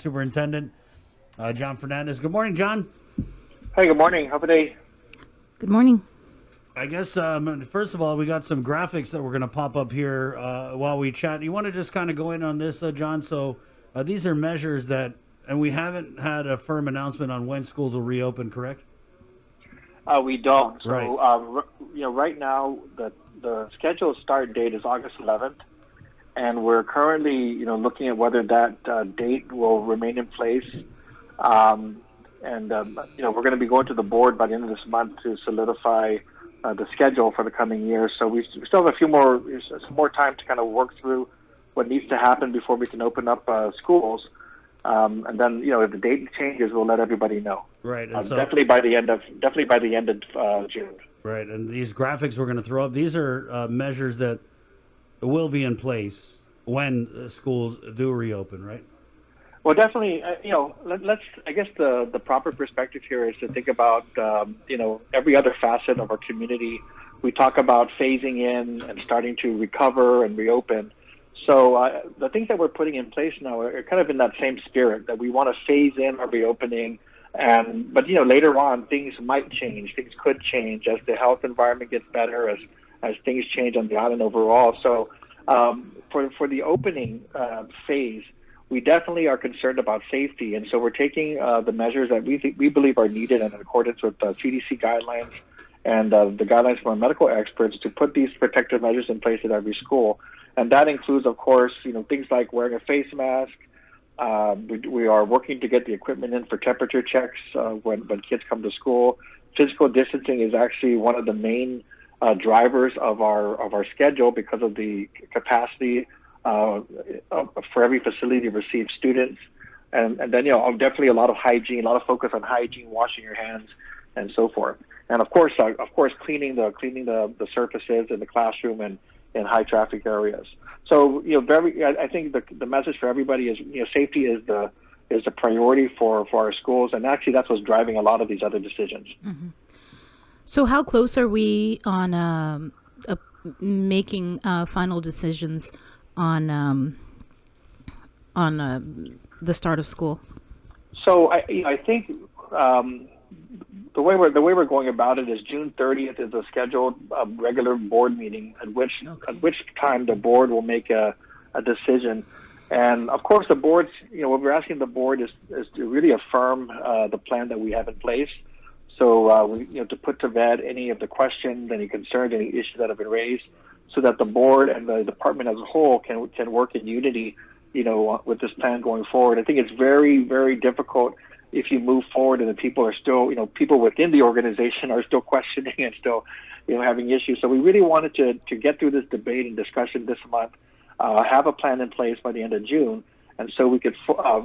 Superintendent John Fernandez. Good morning, John. Hey, good morning. How are they? Good morning. I guess, first of all, we got some graphics that we're going to pop up here while we chat. You want to just kind of go in on this, John? So these are measures that, and we haven't had a firm announcement on when schools will reopen, correct? We don't. So, right. Right now, the scheduled start date is August 11th, and we're currently, looking at whether that date will remain in place. We're going to be going to the board by the end of this month to solidify the schedule for the coming year. So we still have some more time to kind of work through what needs to happen before we can open up schools. And then, if the date changes, we'll let everybody know. Right. And so, definitely by the end of June. Right. And these graphics we're going to throw up, these are measures that will be in place when schools do reopen, right? Well, definitely, let's, I guess the proper perspective here is to think about, every other facet of our community. We talk about phasing in and starting to recover and reopen. So the things that we're putting in place now are kind of in that same spirit, that we want to phase in our reopening. But later on, things might change. Things could change as the health environment gets better, as things change on the island overall. So for the opening phase, we definitely are concerned about safety, and so we're taking the measures that we believe are needed in accordance with CDC guidelines and the guidelines from our medical experts to put these protective measures in place at every school. And that includes, of course, things like wearing a face mask. We are working to get the equipment in for temperature checks when kids come to school. Physical distancing is actually one of the main drivers of our schedule because of the capacity for every facility to receive students, and then definitely a lot of hygiene, a lot of focus on hygiene, washing your hands, and so forth, and of course cleaning the surfaces in the classroom and in high traffic areas. So I think the message for everybody is safety is the priority for our schools, and actually that's what's driving a lot of these other decisions. Mm-hmm. So how close are we on making final decisions on the start of school? So I think the way we're going about it is June 30th is a scheduled regular board meeting at which time the board will make a decision. And of course, the board's what we're asking the board is to really affirm the plan that we have in place. So to put to bed any of the questions, any concerns, any issues that have been raised, so that the board and the department as a whole can work in unity, with this plan going forward. I think it's very, very difficult if you move forward and the people are still, people within the organization are still questioning and still, having issues. So we really wanted to get through this debate and discussion this month, have a plan in place by the end of June, and so we could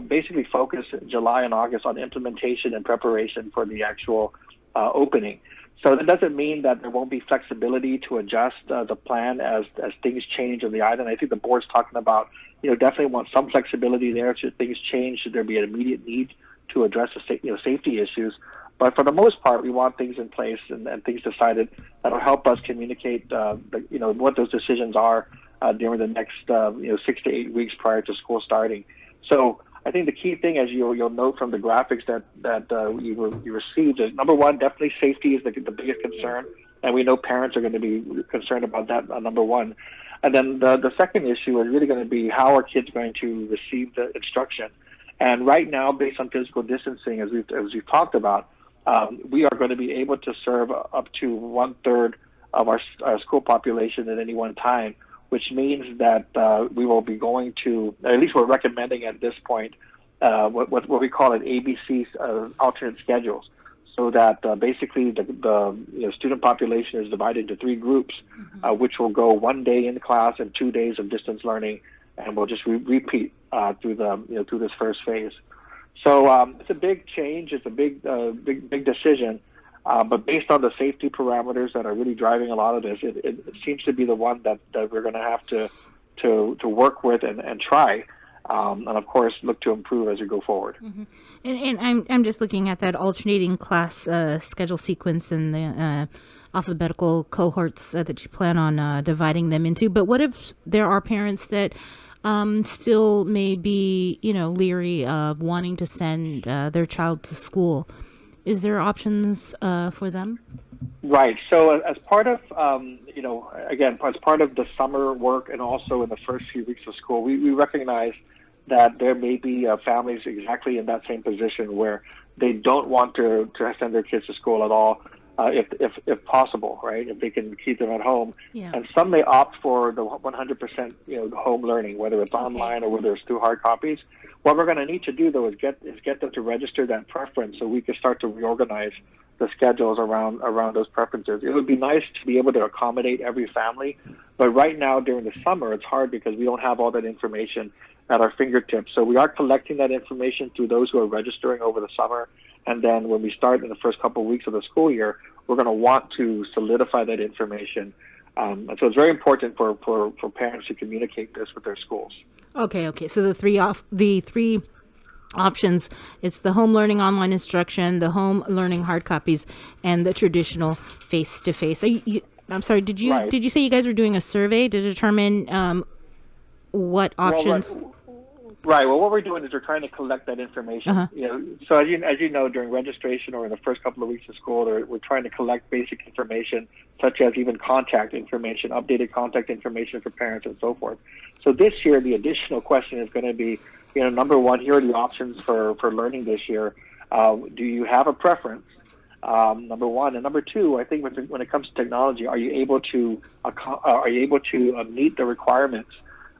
basically focus July and August on implementation and preparation for the actual opening. So that doesn't mean that there won't be flexibility to adjust the plan as things change on the island. I think the board's talking about, definitely want some flexibility there. Should things change, should there be an immediate need to address the safety issues. But for the most part, we want things in place and things decided that'll help us communicate, what those decisions are during the next, 6 to 8 weeks prior to school starting. So I think the key thing, as you'll note from the graphics that you received, is number one, definitely safety is the biggest concern, and we know parents are going to be concerned about that. Number one, and then the second issue is really going to be how are kids going to receive the instruction. And right now, based on physical distancing, as we've talked about, we are going to be able to serve up to 1/3 of our school population at any one time, which means that we will be going to, at least we're recommending at this point, what we call an ABC alternate schedules, so that basically the student population is divided into 3 groups, which will go 1 day in class and 2 days of distance learning, and we'll just repeat through this first phase. So it's a big change. It's a big decision. But based on the safety parameters that are really driving a lot of this, it seems to be the one that we're going to have to work with and try, and of course look to improve as we go forward. Mm-hmm. And I'm just looking at that alternating class schedule sequence and the alphabetical cohorts that you plan on dividing them into. But what if there are parents that still may be, leery of wanting to send their child to school. Is there options for them? Right. So as part of, again, as part of the summer work and also in the first few weeks of school, we recognize that there may be families exactly in that same position where they don't want to send their kids to school at all, if possible, right? If they can keep them at home. Yeah. And some may opt for the 100%, home learning, whether it's online or whether it's through hard copies. What we're going to need to do, though, is get them to register that preference so we can start to reorganize the schedules around those preferences. It would be nice to be able to accommodate every family, but right now during the summer, it's hard because we don't have all that information at our fingertips. So we are collecting that information through those who are registering over the summer. And then when we start in the first couple of weeks of the school year, we're going to want to solidify that information. And so it's very important for parents to communicate this with their schools. Okay. So the three options, it's the home learning online instruction, the home learning hard copies, and the traditional face-to-face. I'm sorry, did you say you guys were doing a survey to determine what options? Right. Well, what we're doing is we're trying to collect that information. So as you know, during registration or in the first couple of weeks of school, we're trying to collect basic information, such as even contact information, updated contact information for parents, and so forth. So this year, the additional question is going to be, number one, here are the options for learning this year. Do you have a preference? Number one, and number two, I think when it comes to technology, are you able to meet the requirements?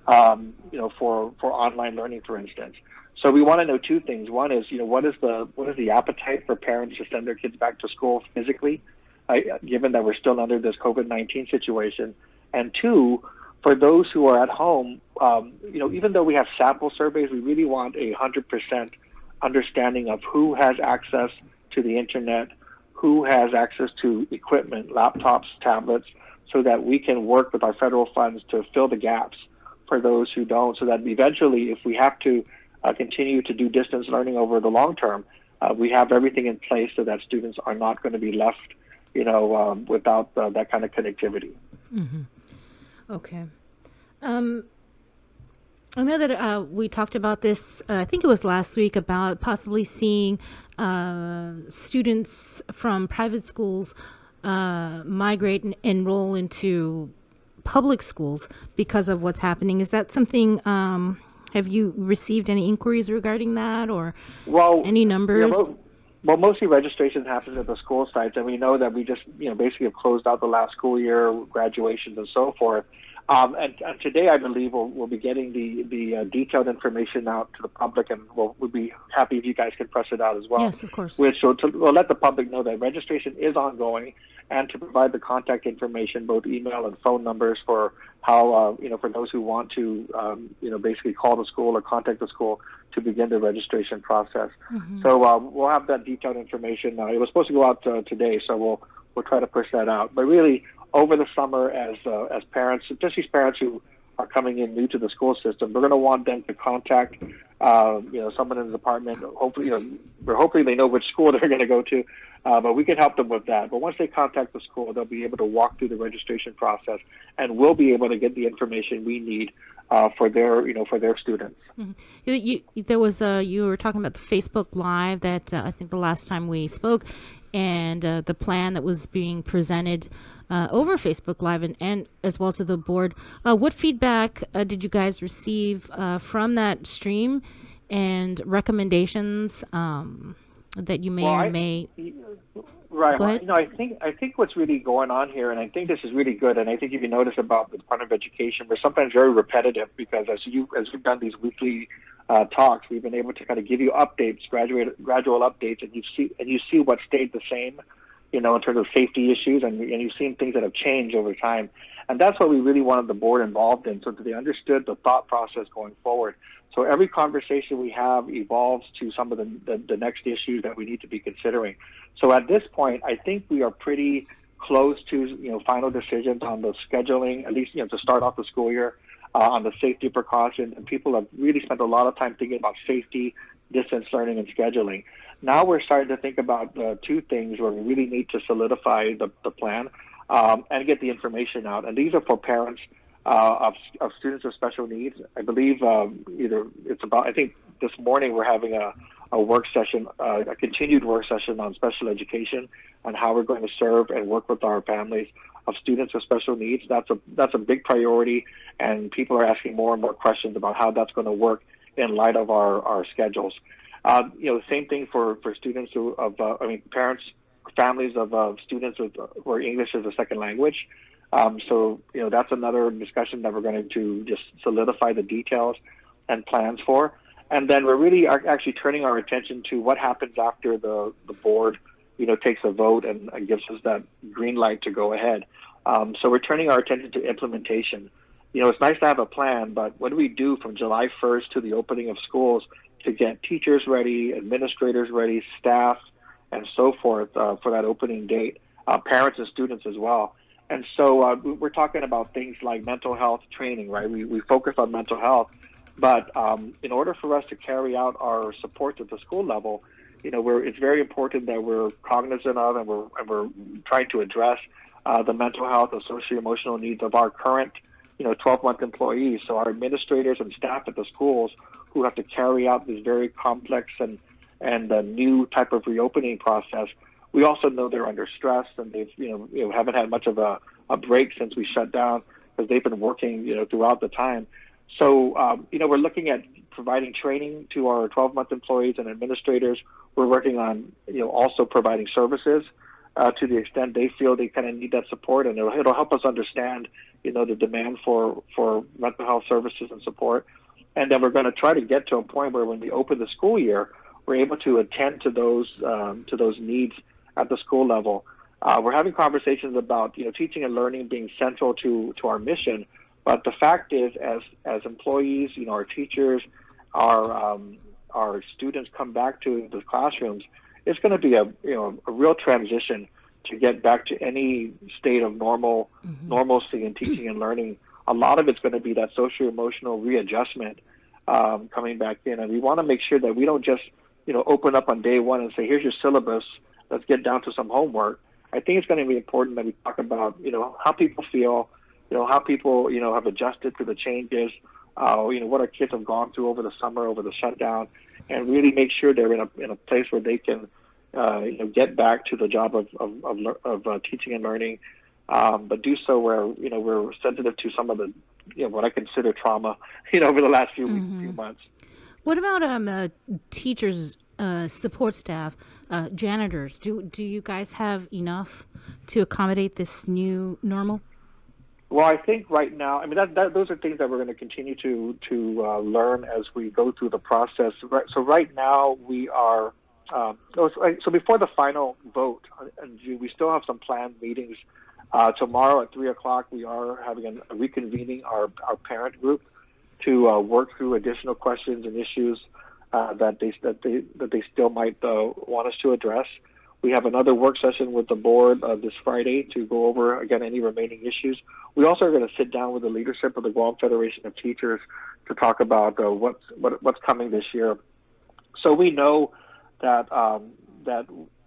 For online learning, for instance. So we want to know two things. One is, what is the appetite for parents to send their kids back to school physically, given that we're still under this COVID-19 situation. And two, for those who are at home, even though we have sample surveys, we really want 100% understanding of who has access to the internet, who has access to equipment, laptops, tablets, so that we can work with our federal funds to fill the gaps for those who don't, so that eventually, if we have to continue to do distance learning over the long term, we have everything in place so that students are not going to be left, without that kind of connectivity. Mm-hmm. Okay. I know that we talked about this, I think it was last week, about possibly seeing students from private schools migrate and enroll into public schools because of what's happening. Is that something, have you received any inquiries regarding that, or any numbers? Well, mostly registration happens at the school sites, and we know that we just, basically have closed out the last school year, graduations and so forth. And today, I believe, we'll be getting the detailed information out to the public, and we'll be happy if you guys can press it out as well. Yes, of course. We'll let the public know that registration is ongoing, and to provide the contact information, both email and phone numbers, for how, for those who want to, basically call the school or contact the school to begin the registration process. Mm-hmm. So we'll have that detailed information. It was supposed to go out today, so we'll try to push that out. But really, over the summer, as parents, especially parents who are coming in new to the school system, we're going to want them to contact, someone in the department. Hopefully they know which school they're going to go to, but we can help them with that. But once they contact the school, they'll be able to walk through the registration process, and we'll be able to get the information we need for their students. Mm-hmm. You were talking about the Facebook Live that I think the last time we spoke, and the plan that was being presented over Facebook Live and as well to the board. What feedback did you guys receive from that stream, and recommendations that you may or may? Right. Go ahead. I think what's really going on here, and I think this is really good, and I think if you notice about the Department of Education, we're sometimes very repetitive, because as we've done these weekly talks, we've been able to kind of give you updates, gradual updates, and you see what stayed the same, in terms of safety issues, and you've seen things that have changed over time. And that's what we really wanted the board involved in, so that they understood the thought process going forward. So every conversation we have evolves to some of the next issues that we need to be considering. So at this point, I think we are pretty close to, final decisions on the scheduling, at least, to start off the school year, on the safety precautions. And people have really spent a lot of time thinking about safety, distance learning, and scheduling. Now we're starting to think about two things where we really need to solidify the plan and get the information out. And these are for parents of students with special needs. I believe I think this morning we're having a work session, a continued work session on special education and how we're going to serve and work with our families of students with special needs. That's a big priority, and people are asking more and more questions about how that's going to work in light of our schedules. The same thing for students parents, families of students who are English as a second language. That's another discussion that we're going to just solidify the details and plans for. And then we're really actually turning our attention to what happens after the board, takes a vote and gives us that green light to go ahead. So we're turning our attention to implementation. It's nice to have a plan, but what do we do from July 1st to the opening of schools to get teachers ready, administrators ready, staff, and so forth for that opening date, parents and students as well. And so we're talking about things like mental health training, right? We focus on mental health, but in order for us to carry out our support at the school level, it's very important that we're cognizant of and we're trying to address the mental health and socio-emotional needs of our current 12-month employees. So our administrators and staff at the schools who have to carry out this very complex and new type of reopening process. We also know they're under stress, and they've haven't had much of a break since we shut down because they've been working throughout the time. So we're looking at providing training to our 12-month employees and administrators. We're working on also providing services to the extent they feel they kind of need that support, and it'll help us understand the demand for mental health services and support. And then we're going to try to get to a point where when we open the school year, we're able to attend to those needs at the school level. We're having conversations about teaching and learning being central to our mission, but the fact is, as employees, our teachers, our students come back to the classrooms, it's going to be a real transition to get back to any state of normalcy in teaching and learning. A lot of it's going to be that socio-emotional readjustment coming back in, and we want to make sure that we don't just open up on day one and say, here's your syllabus, let's get down to some homework. I think it's going to be important that we talk about how people feel, how people have adjusted to the changes, what our kids have gone through over the summer, over the shutdown, and really make sure they're in a place where they can get back to the job of teaching and learning, but do so where we're sensitive to some of the what I consider trauma over the last few months. What about teachers, support staff, janitors? Do you guys have enough to accommodate this new normal? Well, I think right now, those are things that we're going to continue to learn as we go through the process. So right now we are. So before the final vote in June, we still have some planned meetings. Tomorrow at 3:00, we are having a reconvening our parent group to work through additional questions and issues that they still might want us to address. We have another work session with the board this Friday to go over again any remaining issues. We also are going to sit down with the leadership of the Guam Federation of Teachers to talk about what's coming this year. So we know that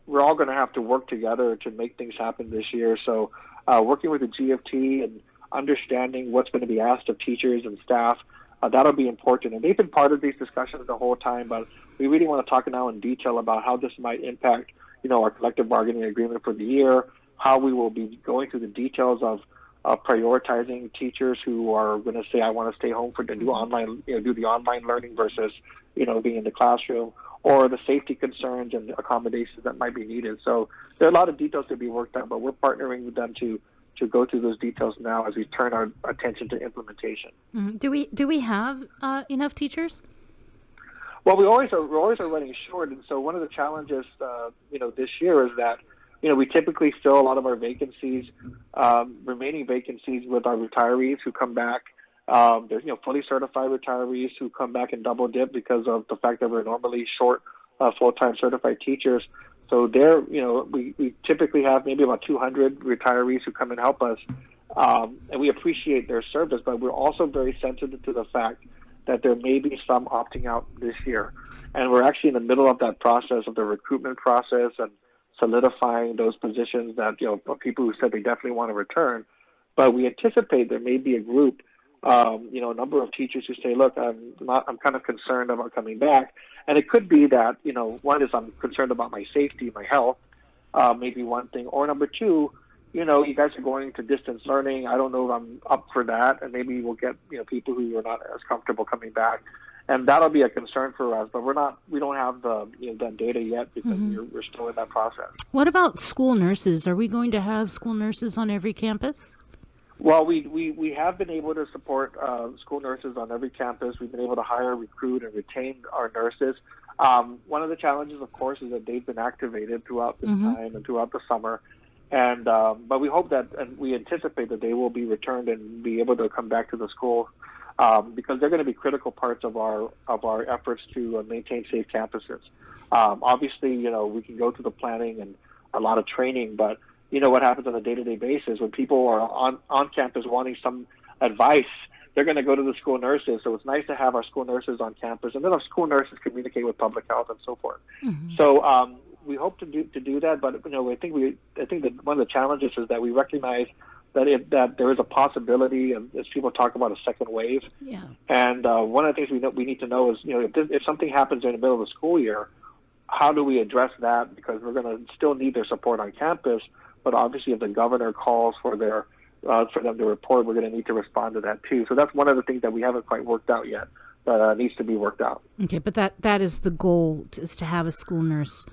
we're all going to have to work together to make things happen this year. So working with the GFT and understanding what's going to be asked of teachers and staff, that'll be important. And they've been part of these discussions the whole time, but we really want to talk now in detail about how this might impact our collective bargaining agreement for the year, how we will be going through the details of prioritizing teachers who are going to say, I want to stay home for the do online, do the online learning versus, being in the classroom, or the safety concerns and accommodations that might be needed. So there are a lot of details to be worked out, but we're partnering with them to go through those details now as we turn our attention to implementation. Mm-hmm. Do we have enough teachers? Well, we're always running short, and so one of the challenges, this year is that, we typically fill a lot of our vacancies, remaining vacancies, with our retirees who come back. There's fully certified retirees who come back and double dip because of the fact that we're normally short full-time certified teachers. So we typically have maybe about 200 retirees who come and help us, and we appreciate their service, but we're also very sensitive to the fact that there may be some opting out this year. And we're actually in the middle of that process, of the recruitment process, and solidifying those positions that, people who said they definitely want to return. But we anticipate there may be a group, a number of teachers who say, look, I'm kind of concerned about coming back. And it could be that, one is I'm concerned about my safety, my health, maybe one thing. Or number two, you guys are going to distance learning. I don't know if I'm up for that. And maybe we'll get, people who are not as comfortable coming back. And that'll be a concern for us. But we don't have the data yet because we're still in that process. What about school nurses? Are we going to have school nurses on every campus? Well, we have been able to support school nurses on every campus. We've been able to hire, recruit, and retain our nurses. One of the challenges, of course, is that they've been activated throughout this time and throughout the summer. And but we hope that, and we anticipate that they will be returned and be able to come back to the school because they're going to be critical parts of our efforts to maintain safe campuses. Obviously, we can go through the planning and a lot of training, but what happens on a day-to-day basis when people are on campus wanting some advice, they're going to go to the school nurses. So it's nice to have our school nurses on campus, and then our school nurses communicate with public health and so forth. So we hope to do that, but I think that one of the challenges is that we recognize that there is a possibility, as people talk about, a second wave. Yeah. And one of the things we need to know is if something happens in the middle of the school year, how do we address that? Because we're going to still need their support on campus. But obviously, if the governor calls for them to report, we're going to need to respond to that too. So that's one of the things that we haven't quite worked out yet. That needs to be worked out. Okay, but that is the goal, is to have a school nurse.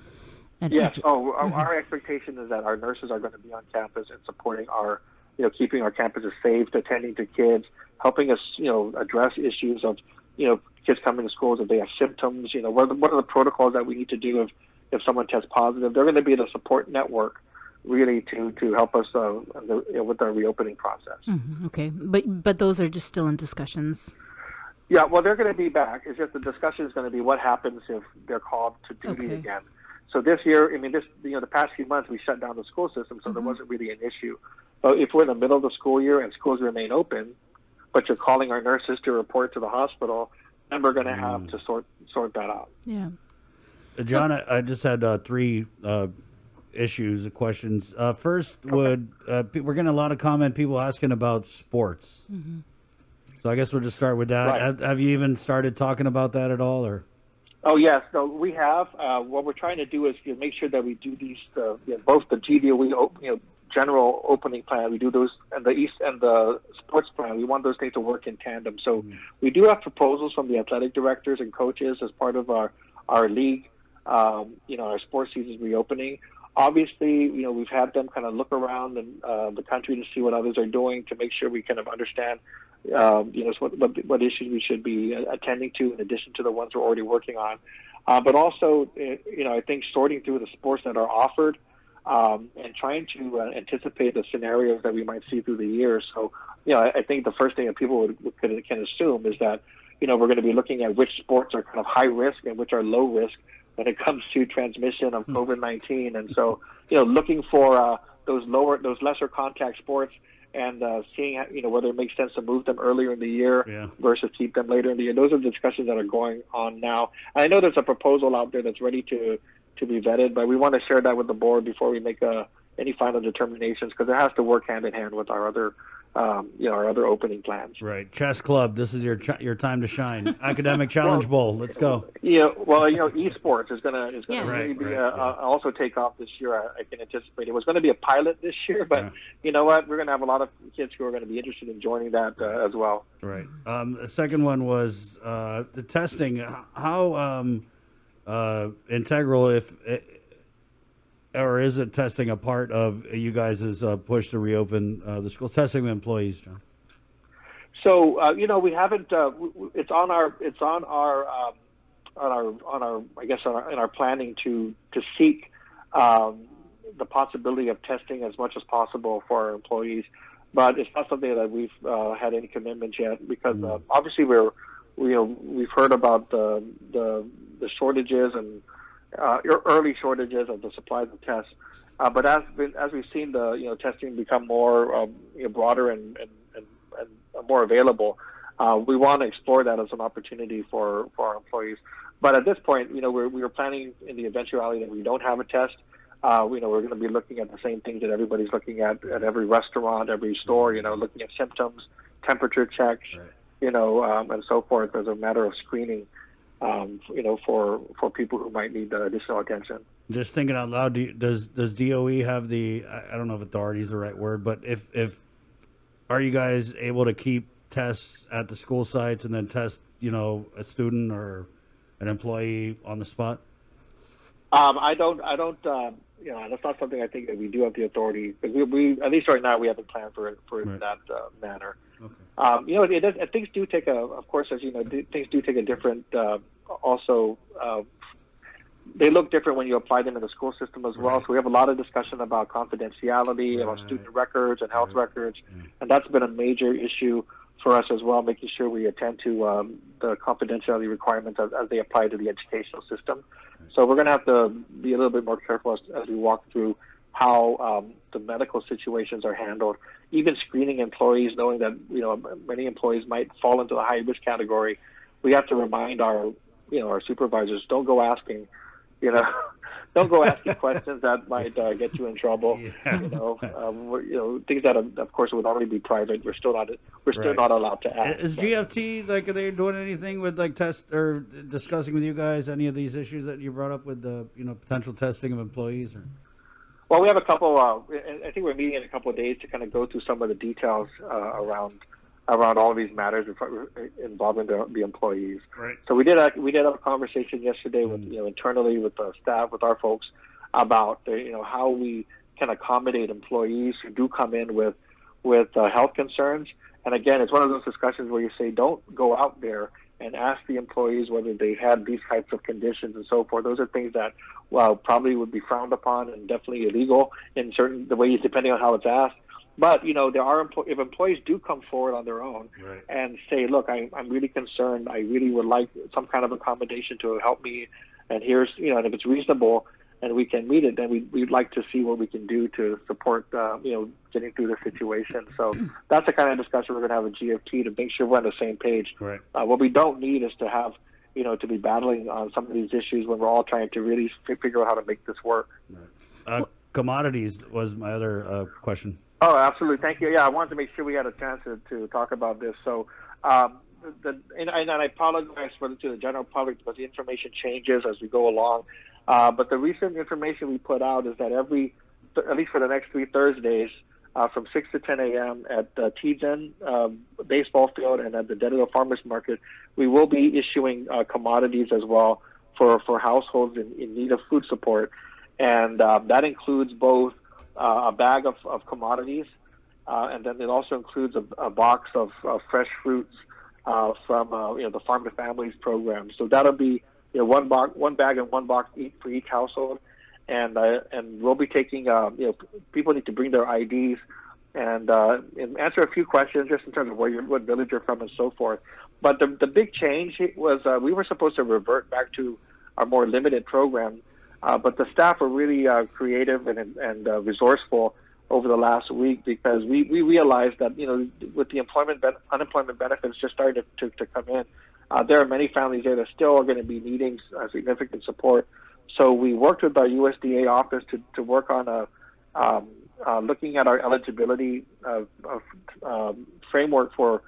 Yes. Our expectation is that our nurses are going to be on campus and supporting our, keeping our campuses safe, attending to kids, helping us, address issues of, kids coming to schools if they have symptoms. What are the protocols that we need to do if someone tests positive? They're going to be the support network, really, to help us with our reopening process. Okay, but those are just still in discussions. Yeah, well, they're going to be back. It's just the discussion is going to be what happens if they're called to duty again. So this year, the past few months we shut down the school system, so there wasn't really an issue. But if we're in the middle of the school year and schools remain open, but you're calling our nurses to report to the hospital, then we're going to have to sort that out. Yeah, John, I just had three questions. First, we're getting a lot of people asking about sports. So I guess we'll just start with that. Right. Have you even started talking about that at all, or? Oh yes, no, we have. What we're trying to do is make sure that we do these, both the GDOE, general opening plan. We do those, and the East and the sports plan. We want those things to work in tandem. So we do have proposals from the athletic directors and coaches as part of our league. Our sports season is reopening. Obviously, we've had them kind of look around the country to see what others are doing to make sure we kind of understand, what issues we should be attending to in addition to the ones we're already working on. But also, I think sorting through the sports that are offered and trying to anticipate the scenarios that we might see through the year. So, I think the first thing that people can assume is that, we're going to be looking at which sports are kind of high risk and which are low risk when it comes to transmission of COVID-19. And so, looking for those lesser contact sports and seeing whether it makes sense to move them earlier in the year versus keep them later in the year. Those are the discussions that are going on now. And I know there's a proposal out there that's ready to be vetted, but we want to share that with the board before we make any final determinations, because it has to work hand in hand with our other opening plans. Right. Chess Club, this is your time to shine. Academic Challenge Bowl, let's go. Esports is going to really be also take off this year. I can anticipate it was going to be a pilot this year, but you know what? We're going to have a lot of kids who are going to be interested in joining that as well. Right. The second one was the testing. How integral or is it testing a part of you guys' push to reopen the schools, testing the employees, John? So we haven't. It's on our in our planning to seek the possibility of testing as much as possible for our employees, but it's not something that we've had any commitments yet, because obviously we've heard about the shortages and early shortages of the supplies of tests, but as we've seen the testing become more broader and more available, we want to explore that as an opportunity for our employees. But at this point, we are planning in the eventuality that we don't have a test. We're going to be looking at the same things that everybody's looking at every restaurant, every store. Looking at symptoms, temperature checks, and so forth as a matter of screening. For people who might need additional attention. Just thinking out loud, does DOE have the, I don't know if authority is the right word, but if are you guys able to keep tests at the school sites and then test a student or an employee on the spot? I don't. That's not something I think that we do have the authority, because we at least right now we haven't planned for it in that manner. Okay. Things do take of course, as you know, things do take a different. They look different when you apply them in the school system as well. So we have a lot of discussion about confidentiality, about student records and health records, and that's been a major issue for us as well, making sure we attend to the confidentiality requirements as they apply to the educational system. So we're going to have to be a little bit more careful as we walk through how the medical situations are handled. Even screening employees, knowing that many employees might fall into the high risk category, we have to remind our supervisors, don't go asking questions that might get you in trouble. Things that of course would already be private. We're still not allowed to ask. Is GFT are they doing anything with test or discussing with you guys any of these issues that you brought up with the potential testing of employees? Or? Well, we have a couple. I think we're meeting in a couple of days to kind of go through some of the details around all of these matters involving the employees. Right. So we did have a conversation yesterday with internally with the staff, with our folks, about how we can accommodate employees who do come in with health concerns. And again, it's one of those discussions where you say, don't go out there and ask the employees whether they had these types of conditions and so forth. Those are things that, probably would be frowned upon and definitely illegal in the ways, depending on how it's asked. But, there are if employees do come forward on their own and say, look, I'm really concerned. I really would like some kind of accommodation to help me. And here's, and if it's reasonable and we can meet it, then we'd like to see what we can do to support, getting through the situation. So that's the kind of discussion we're going to have with GFT to make sure we're on the same page. Right. What we don't need is to have, to be battling on some of these issues when we're all trying to really figure out how to make this work. Right. Commodities was my other question. Oh, absolutely. Thank you. Yeah, I wanted to make sure we had a chance to talk about this. So, and I apologize to the general public because the information changes as we go along. But the recent information we put out is that at least for the next 3 Thursdays, from 6 to 10 a.m. at the T-Gen baseball field and at the Dedito Farmers Market, we will be issuing commodities as well for households in need of food support. And that includes both a bag of commodities, and then it also includes a box of fresh fruits from the Farm to Families program. So that'll be one bag and one box for each household, and we'll be taking people need to bring their IDs and answer a few questions just in terms of what village you're from and so forth. But the big change was we were supposed to revert back to our more limited program. But the staff were really creative and resourceful over the last week, because we realized that with the unemployment benefits just starting to come in, there are many families there that still are going to be needing significant support. So we worked with our USDA office to work on looking at our eligibility framework for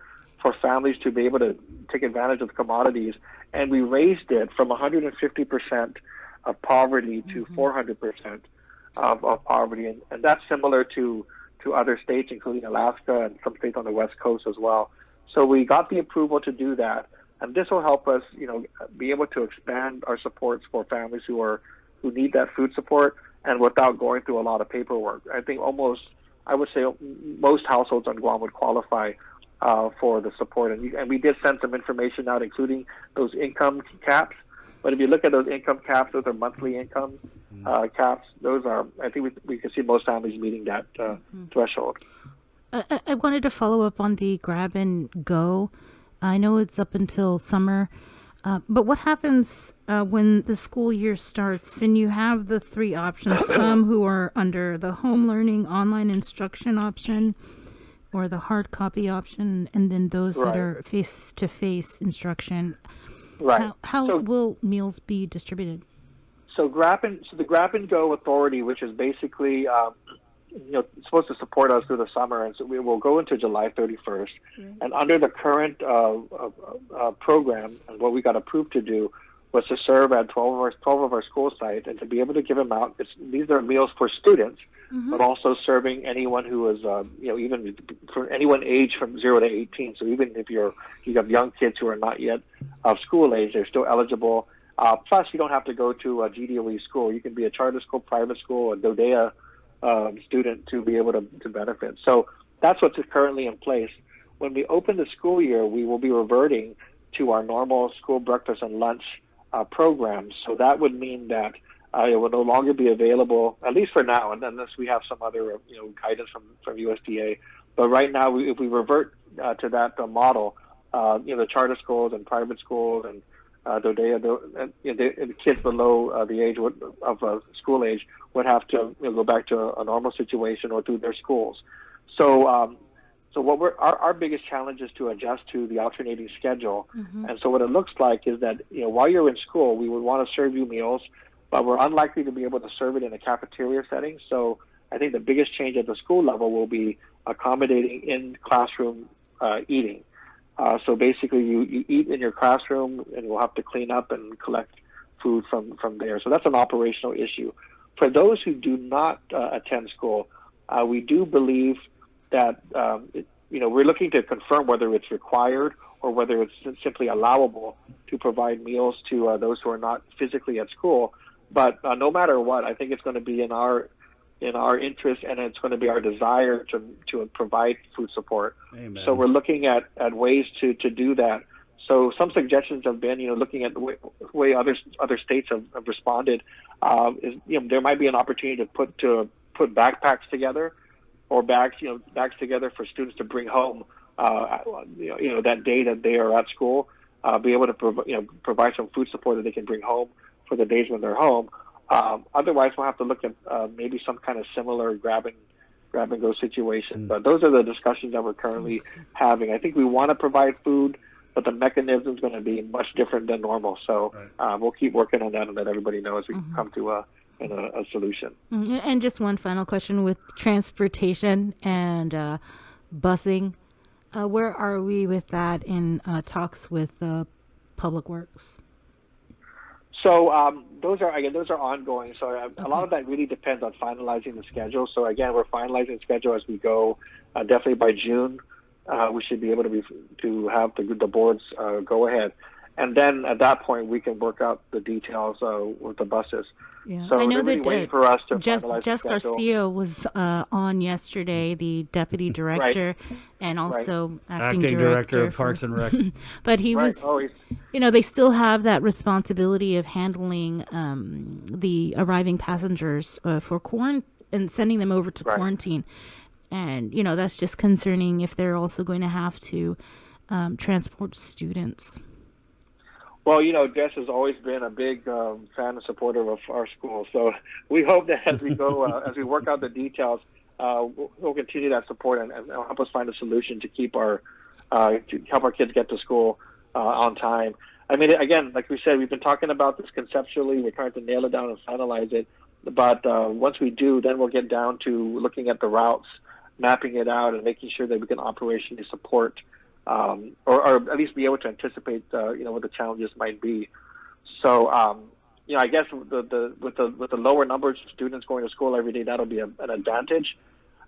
families to be able to take advantage of commodities, and we raised it from 150% of poverty to 400% of poverty, and that's similar to other states, including Alaska and some states on the West Coast as well. So we got the approval to do that, and this will help us, be able to expand our supports for families who need that food support, and without going through a lot of paperwork. I think I would say most households on Guam would qualify for the support, and we did send some information out, including those income caps. But if you look at those income caps, those are monthly income caps. Those are, I think we can see most families meeting that threshold. I wanted to follow up on the grab and go. I know it's up until summer, but what happens when the school year starts and you have the 3 options, some who are under the home learning online instruction option or the hard copy option, and then those that are face-to-face instruction? Right. How will meals be distributed? So the Grab and Go Authority, which is basically supposed to support us through the summer, and so we will go into July 31st. And under the current program, and what we got approved to do was to serve at 12 of our school sites, and to be able to give them out. These are meals for students, but also serving anyone who is, even for anyone aged from 0 to 18. So even if you have young kids who are not yet of school age, they're still eligible. Plus, you don't have to go to a GDOE school. You can be a charter school, private school, a DOE student to be able to benefit. So that's what's currently in place. When we open the school year, we will be reverting to our normal school breakfast and lunch programs. So that would mean that it will no longer be available, at least for now, and unless we have some other guidance from USDA. But right now, if we revert to that model, the charter schools and private schools and the kids below the age of school age would have to go back to a normal situation or through their schools. So what our biggest challenge is to adjust to the alternating schedule. And so what it looks like is that while you're in school, we would want to serve you meals, but we're unlikely to be able to serve it in a cafeteria setting. So I think the biggest change at the school level will be accommodating in classroom eating. So basically, you eat in your classroom, and we'll have to clean up and collect food from there. So that's an operational issue. For those who do not attend school, we do believe that we're looking to confirm whether it's required or whether it's simply allowable to provide meals to those who are not physically at school. But no matter what, I think it's going to be in our interest, and it's going to be our desire to provide food support. Amen. So we're looking at ways to do that. So some suggestions have been, looking at the way other states have responded. There might be an opportunity to put backpacks together, or bags together for students to bring home. That day that they are at school, be able to provide some food support that they can bring home for the days when they're home. Otherwise, we'll have to look at maybe some kind of similar grab and go situation. But those are the discussions that we're currently having. I think we want to provide food, but the mechanism is going to be much different than normal. So we'll keep working on that and let everybody know as we come to a solution. And just one final question with transportation and busing. Where are we with that in talks with Public Works? So those are ongoing. So a lot of that really depends on finalizing the schedule. So again, we're finalizing the schedule as we go. Definitely by June, we should be able to have the boards go ahead, and then at that point we can work out the details with the buses. Yeah. So I know really that waiting for us to Jess finalize the schedule. Garcia was on yesterday, the deputy director, and also acting director of Parks and Rec. But he was, they still have that responsibility of handling the arriving passengers for quarantine and sending them over to quarantine. And, that's just concerning if they're also going to have to transport students. Well, Jess has always been a big fan and supporter of our school. So we hope that as we go, as we work out the details, we'll continue that support and help us find a solution to keep to help our kids get to school on time. I mean, again, like we said, we've been talking about this conceptually. We're trying to nail it down and finalize it. But once we do, then we'll get down to looking at the routes, mapping it out, and making sure that we can operationally support or at least be able to anticipate, what the challenges might be. So, I guess with the lower numbers of students going to school every day, that'll be an advantage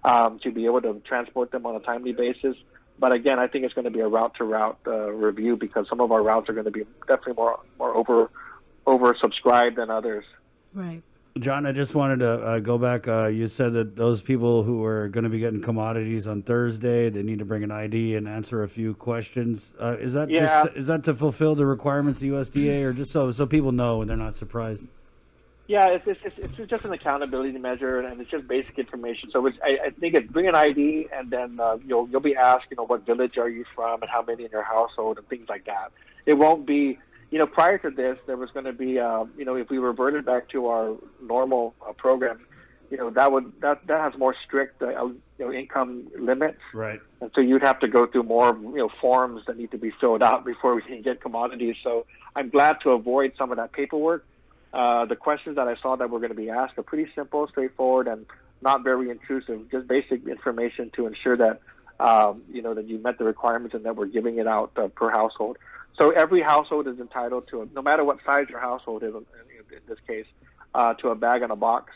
to be able to transport them on a timely basis. But again, I think it's going to be a route-to-route review, because some of our routes are going to be definitely more oversubscribed than others. Right. John, I just wanted to go back. You said that those people who are going to be getting commodities on Thursday, they need to bring an ID and answer a few questions. Is that to fulfill the requirements of USDA, or just so people know and they're not surprised? Yeah, it's just an accountability measure, and it's just basic information. So I think it's bring an ID, and then you'll be asked, what village are you from, and how many in your household, and things like that. It won't be. Prior to this, there was going to be, if we reverted back to our normal program, that has more strict, income limits. Right. And so you'd have to go through more, forms that need to be filled out before we can get commodities. So I'm glad to avoid some of that paperwork. The questions that I saw that were going to be asked are pretty simple, straightforward, and not very intrusive. Just basic information to ensure that that you met the requirements and that we're giving it out per household. So every household is entitled to, no matter what size your household is, in this case, to a bag and a box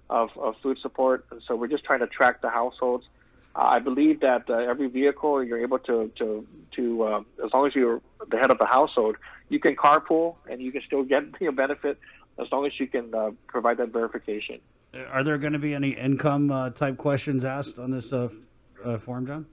of food support. And so we're just trying to track the households. I believe that every vehicle you're able to as long as you're the head of the household, you can carpool and you can still get benefit as long as you can provide that verification. Are there going to be any income type questions asked on this form, John?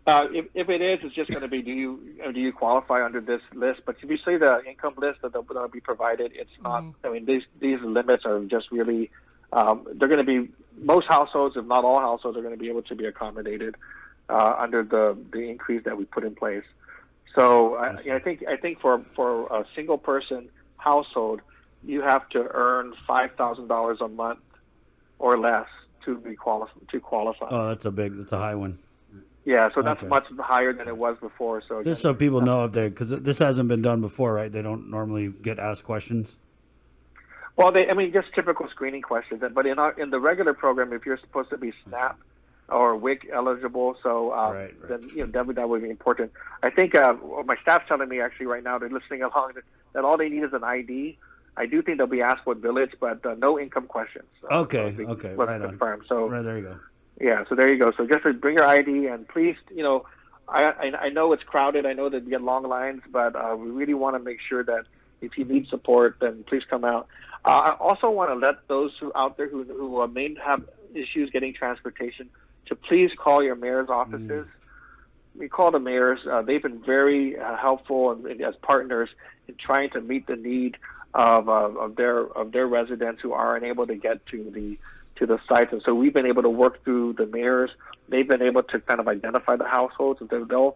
If it is, it's just going to be do you qualify under this list? But if you say the income list that will be provided, it's not. I mean, these limits are just really they're going to be, most households, if not all households, are going to be able to be accommodated under the increase that we put in place. So I think for a single person household, you have to earn $5,000 a month or less to qualify. Oh, that's a high one. Yeah, so that's much higher than it was before. So just so people know, because this hasn't been done before, right? They don't normally get asked questions. Well, just typical screening questions. But in the regular program, if you're supposed to be SNAP or WIC eligible, so then definitely that would be important. I think my staff's telling me actually right now, they're listening along, that all they need is an ID. I do think they'll be asked what village, but no income questions. Okay, let's right confirm. So right, there you go. Yeah, so there you go. So just bring your ID, and please, I know it's crowded. I know that you get long lines, but we really want to make sure that if you need support, then please come out. I also want to let those out there who may have issues getting transportation to please call your mayor's offices. We call the mayors. They've been very helpful and as partners in trying to meet the need of their residents who are unable to get to the sites. And so we've been able to work through the mayors. They've been able to kind of identify the households, and they'll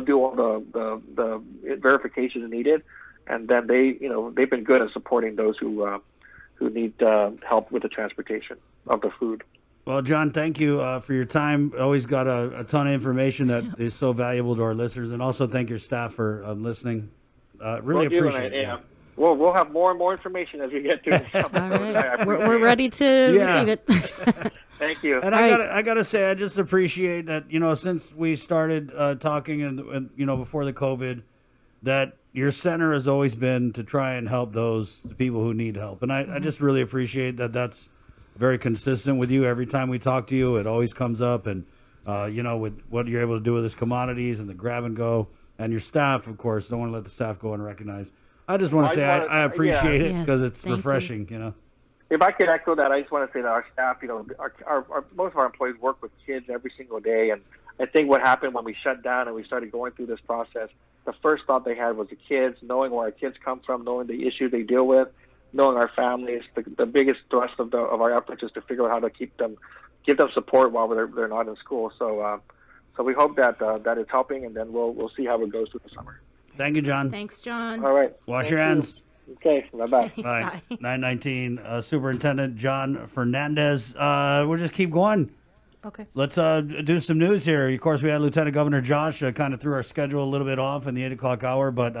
do all the verifications needed. And then they've been good at supporting those who need help with the transportation of the food. Well, John, thank you for your time. Always got a ton of information that is so valuable to our listeners, and also thank your staff for listening. Really appreciate it. Well, we'll have more and more information as we get to it. All right. We're ready to receive it. Thank you. And I gotta say, I just appreciate that, since we started talking and before the COVID, that your center has always been to try and help the people who need help. And I just really appreciate that. That's very consistent with you. Every time we talk to you, it always comes up. And, with what you're able to do with this commodities and the grab and go, and your staff, of course, don't want to let the staff go unrecognized. I just want to say I appreciate it because it's refreshing, If I could echo that, I just want to say that our staff, our most of our employees work with kids every single day. And I think what happened when we shut down and we started going through this process, the first thought they had was the kids, knowing where our kids come from, knowing the issues they deal with, knowing our families. The biggest thrust of our efforts is to figure out how to give them support while they're not in school. So we hope that it's helping, and then we'll see how it goes through the summer. Thank you, John. Thanks, John. All right. Wash your hands. Okay. Bye-bye. Bye. 919, Superintendent John Fernandez. We'll just keep going. Okay. Let's do some news here. Of course, we had Lieutenant Governor Josh kind of threw our schedule a little bit off in the 8 o'clock hour, but